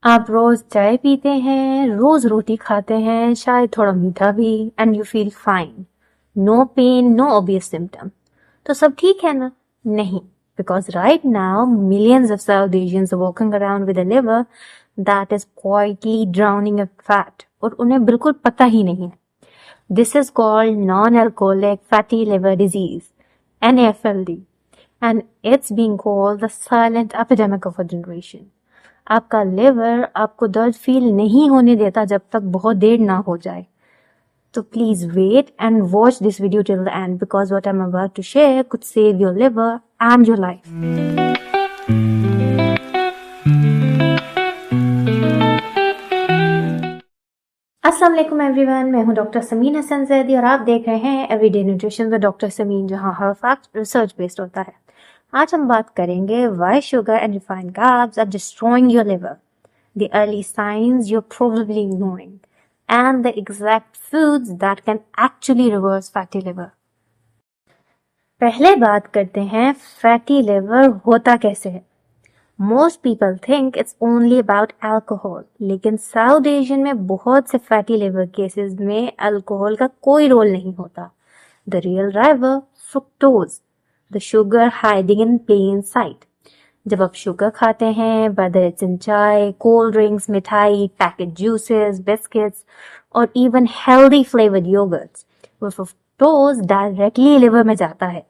आप रोज चाय पीते हैं, रोज रोटी खाते हैं, शायद थोड़ा मीठा भी, and you feel fine. No pain, no obvious symptom. तो सब ठीक है ना? नहीं, because right now millions of South Asians are walking around with a liver that is quietly drowning a fat, और उन्हें बिल्कुल पता ही नहीं है। This is called non alcoholic fatty liver disease, NAFLD, and it's being called the silent epidemic of a generation. आपका liver आपको दर्द फील नहीं होने देता जब तक बहुत देर ना हो जाए। तो please wait and watch this video till the end, because what I am about to share could save your liver and your life. अस्सलाम वालेकुम एवरीवन, मैं हूं डॉक्टर समीन हसन जैदी और आप देख रहे हैं everyday nutrition with doctor Sameen, जहां हर फैक्ट रिसर्च बेस्ड होता है। आज हम बात करेंगे why sugar and refined carbs are destroying your liver, the early signs you're probably ignoring, and the exact foods that can actually reverse fatty liver. पहले बात करते हैं फैटी लिवर होता कैसे है। Most people think it's only about alcohol, लेकिन south Asian में बहुत से फैटी लिवर केसेस में अल्कोहल का कोई रोल नहीं होता। The real driver, fructose, the sugar hiding in plain sight. जब आप शुगर खाते हैं, whether it's in चाय, कोल्ड ड्रिंक्स, मिठाई, पैकेट जूसेस, बिस्किट्स और इवन हेल्दी फ्लेवर्ड योगर्ट्स, वो फ्रुक्टोज डायरेक्टली लिवर में जाता है।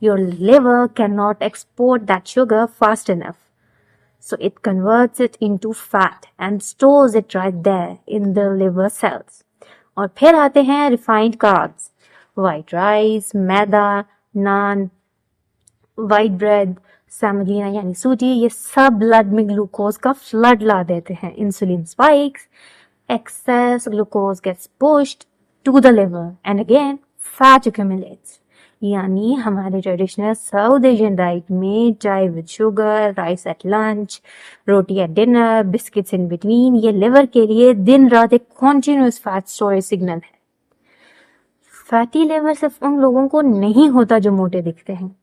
Your liver cannot export that sugar fast enough, so it converts it into fat and stores it right there in the liver cells. और फिर आते हैं refined carbs, white rice, मैदा, नान, white bread, semolina यानी सूजी, ये सब ब्लड में glucose का फ्लड ला देते हैं। Insulin spikes, excess glucose gets pushed to the liver and again fat accumulates. यानी हमारे ट्रेडिशनल साउथ एशियन डाइट में chai with sugar, rice at lunch, roti at dinner, biscuits in between, ये लिवर के लिए दिन रात एक कॉन्टिन्यूस फैट स्टोरेज सिग्नल है। फैटी लिवर सिर्फ उन लोगों को नहीं होता जो मोटे दिखते हैं।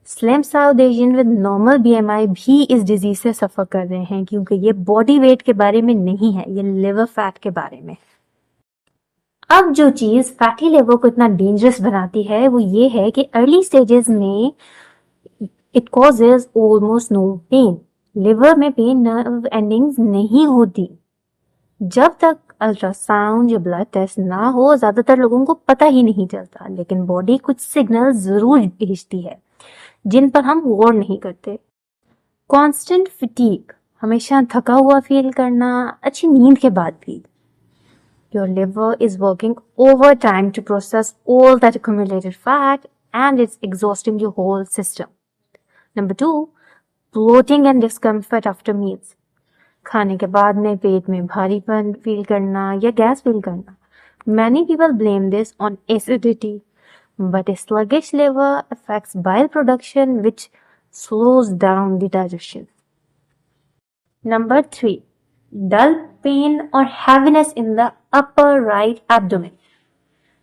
Slim south Asian with normal BMI भी इस डिजीज से सफर कर रहे हैं, क्योंकि ये बॉडी वेट के बारे में नहीं है, ये लिवर फैट के बारे में। अब जो चीज फैटी लिवर को इतना डेंजरस बनाती है वो ये है कि अर्ली स्टेजेस में it causes almost no pain. Liver में पेन नर्व एंडिंग्स नहीं होती। जब तक अल्ट्रासाउंड या ब्लड टेस्ट ना हो ज्यादातर लोगों को पता ही नहीं चलता, लेकिन बॉडी कुछ सिग्नल जरूर भेजती है जिन पर हम गौर नहीं करते। कांस्टेंट फटीग, हमेशा थका हुआ फील करना, अच्छी नींद के बाद भी। Your liver is working overtime to process all that accumulated fat and it's exhausting your whole system. Number 2, bloating and discomfort after meals. खाने के बाद में पेट में भारीपन फील करना या गैस फील करना। Many people blame this on acidity, but a sluggish liver affects bile production, which slows down the digestion. Number 3, dull pain or heaviness in the upper right abdomen.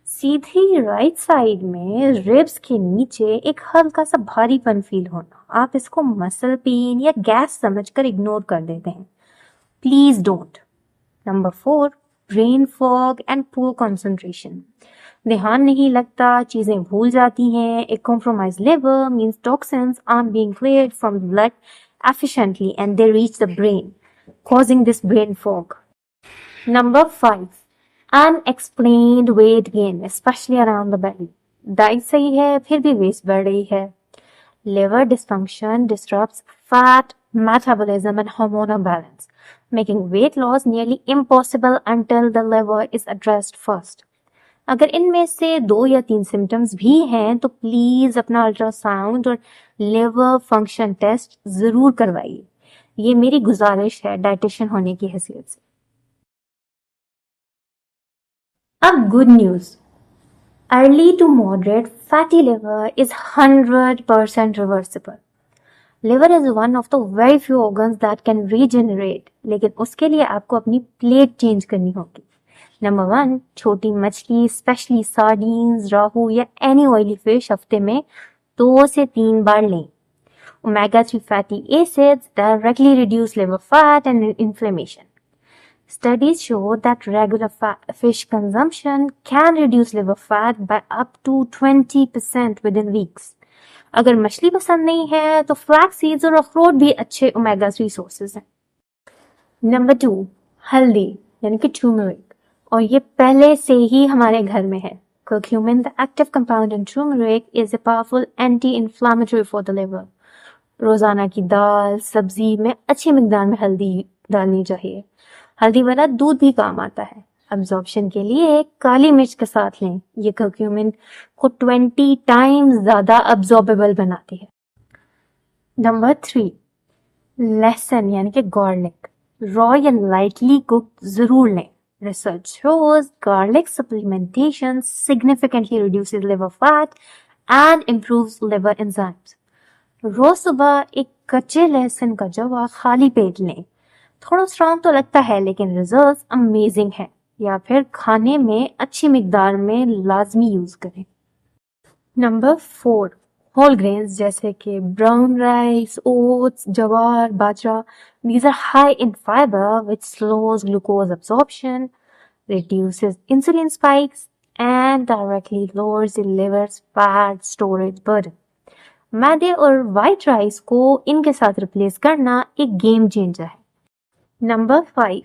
Sidhi right side में ribs के नीचे एक हल्का सा भारीपन feel होना। आप इसको मसल पेन या गैस समझकर इग्नोर कर देते हैं। Please don't. Number 4, brain fog and poor concentration. ध्यान नहीं लगता, चीजें भूल जाती हैं। A compromised liver means toxins aren't being cleared from the blood efficiently and they reach the brain, causing this brain fog. Number 5, unexplained weight gain, especially around the belly. Diet सही है फिर भी वेस्ट बढ़ रही है। Liver dysfunction disrupts fat metabolism and hormonal balance, making weight loss nearly impossible until the liver is addressed first. अगर इनमें से 2 या 3 सिम्टम्स भी हैं तो प्लीज अपना अल्ट्रासाउंड और लिवर फंक्शन टेस्ट जरूर करवाइए। ये मेरी गुजारिश है डाइटिशियन होने की हैसियत से। अब good news, early to moderate fatty liver is 100% reversible. Liver is one of the very few organs that can regenerate, लेकिन उसके लिए आपको अपनी प्लेट चेंज करनी होगी। नंबर 1, छोटी मछली स्पेशली सार्डीन्स, राहू या एनी ऑयली फिश हफ्ते में 2 से 3 बार लें। Omega-3 fatty acids directly reduce liver fat and inflammation. Studies show that regular fish consumption can reduce liver fat by up to 20% within weeks. अगर मछली पसंद नहीं है तो फ्लैक्स सीड्स और अखरोट भी अच्छे ओमेगा 3 सोर्सेज हैं। नंबर 2, हल्दी यानी कि टर्मरिक, और ये पहले से ही हमारे घर में है। Curcumin, the active compound in turmeric, is a powerful anti-inflammatory for the liver. रोजाना की दाल सब्जी में अच्छी मिकदार में हल्दी डालनी चाहिए। हल्दी वाला दूध भी काम आता है। अब्जॉर्प्शन के लिए काली मिर्च के साथ लें, ये कर्क्यूमिन को 20 टाइम्स ज्यादा अब्जॉर्बेबल बनाती है। नंबर 3, लहसुन यानी कि गार्लिक, रॉ या लाइटली कुक्ड जरूर लें। Research shows garlic supplementation significantly reduces liver fat and improves liver enzymes. रोज सुबह एक कच्चे लहसुन का जवा खाली पेट लें। थोड़ा स्ट्रॉन्ग तो लगता है लेकिन रिजल्ट्स अमेजिंग है। या फिर खाने में अच्छी मिकदार में लाजमी यूज करें। नंबर 4, होल ग्रेन्स जैसे कि ब्राउन राइस, ओट्स, जवार, बाजरा। These are high in fiber which slows glucose absorption, reduces insulin spikes and directly lowers the liver's fat storage burden. मैदे और व्हाइट राइस को इनके साथ रिप्लेस करना एक गेम चेंजर है। Number 5,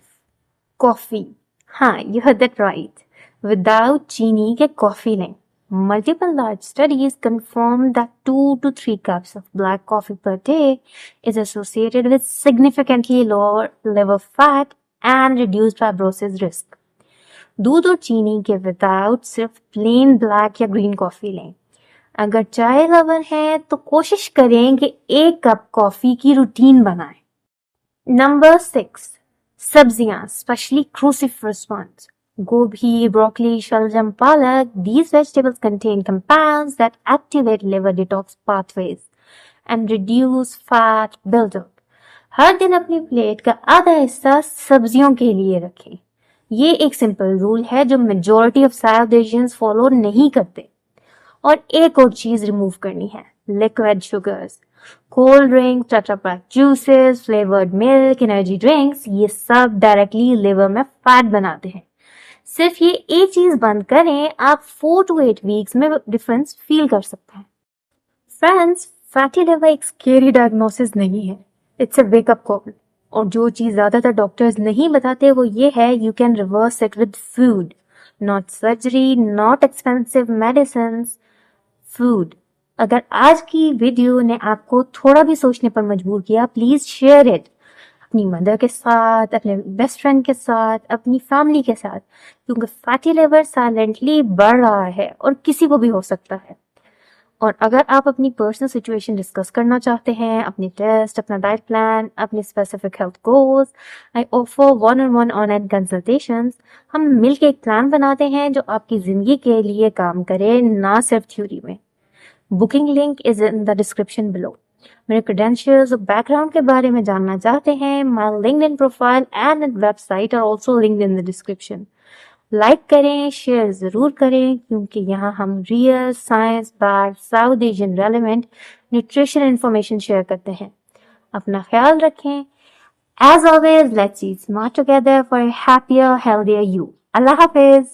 coffee. हाँ, you heard that right. Without चीनी के कॉफी लें। Multiple large studies confirm that 2 to 3 cups of black coffee per day is associated with significantly lower liver fat and reduced fibrosis risk. दूध और चीनी के without सिर्फ plain black या green coffee लें। अगर चाय लवर है तो कोशिश करें कि 1 कप कॉफी की रूटीन बनाएं। नंबर 6, सब्जियां, स्पेशली cruciferous ones. गोभी, ब्रोकली, शलजम, पालक. These vegetables contain compounds that activate liver detox pathways and reduce fat buildup. हर दिन अपनी प्लेट का आधा हिस्सा सब्जियों के लिए रखें। ये एक सिंपल रूल है जो majority of South Asians follow नहीं करते। और एक और चीज रिमूव करनी है, liquid sugars, cold drink, tetra pack juices, flavoured milk, energy drinks, ये सब डायरेक्टली लिवर में फैट बनाते हैं। सिर्फ ये एक चीज बंद करें, आप 4 to 8 वीक्स में डिफरेंस फील कर सकते हैं। फ्रेंड्स, फैटी लिवर एक स्केरी डायग्नोसिस नहीं है, इट्स अ वेकअप कॉल। और जो चीज ज्यादातर डॉक्टर्स नहीं बताते वो ये है, you can reverse it with food, not surgery, not expensive medicine, food. अगर आज की वीडियो ने आपको थोड़ा भी सोचने पर मजबूर किया, प्लीज शेयर इट अपनी मदर के साथ, अपने बेस्ट फ्रेंड के साथ, अपनी फैमिली के साथ, क्योंकि फैटी लिवर साइलेंटली बढ़ रहा है और किसी को भी हो सकता है। और अगर आप अपनी पर्सनल सिचुएशन डिस्कस करना चाहते हैं, अपने टेस्ट, अपना डाइट प्लान, अपने specific health goals, I offer 1-on-1 online consultations. हम मिलकर एक प्लान बनाते हैं जो आपकी जिंदगी के लिए काम करे, ना सिर्फ थ्योरी में। Booking link is in the description below. मेरे क्रेडेंशियल्स और बैकग्राउंड के बारे में जानना चाहते हैं, my LinkedIn profile and website are also linked in the description. Like करें, शेयर जरूर करें, क्योंकि यहाँ हम real science backed South Asian relevant nutrition information share करते हैं। अपना ख्याल रखें। As always, let's eat smart together for a happier, healthier you. अल्लाह हाफिज।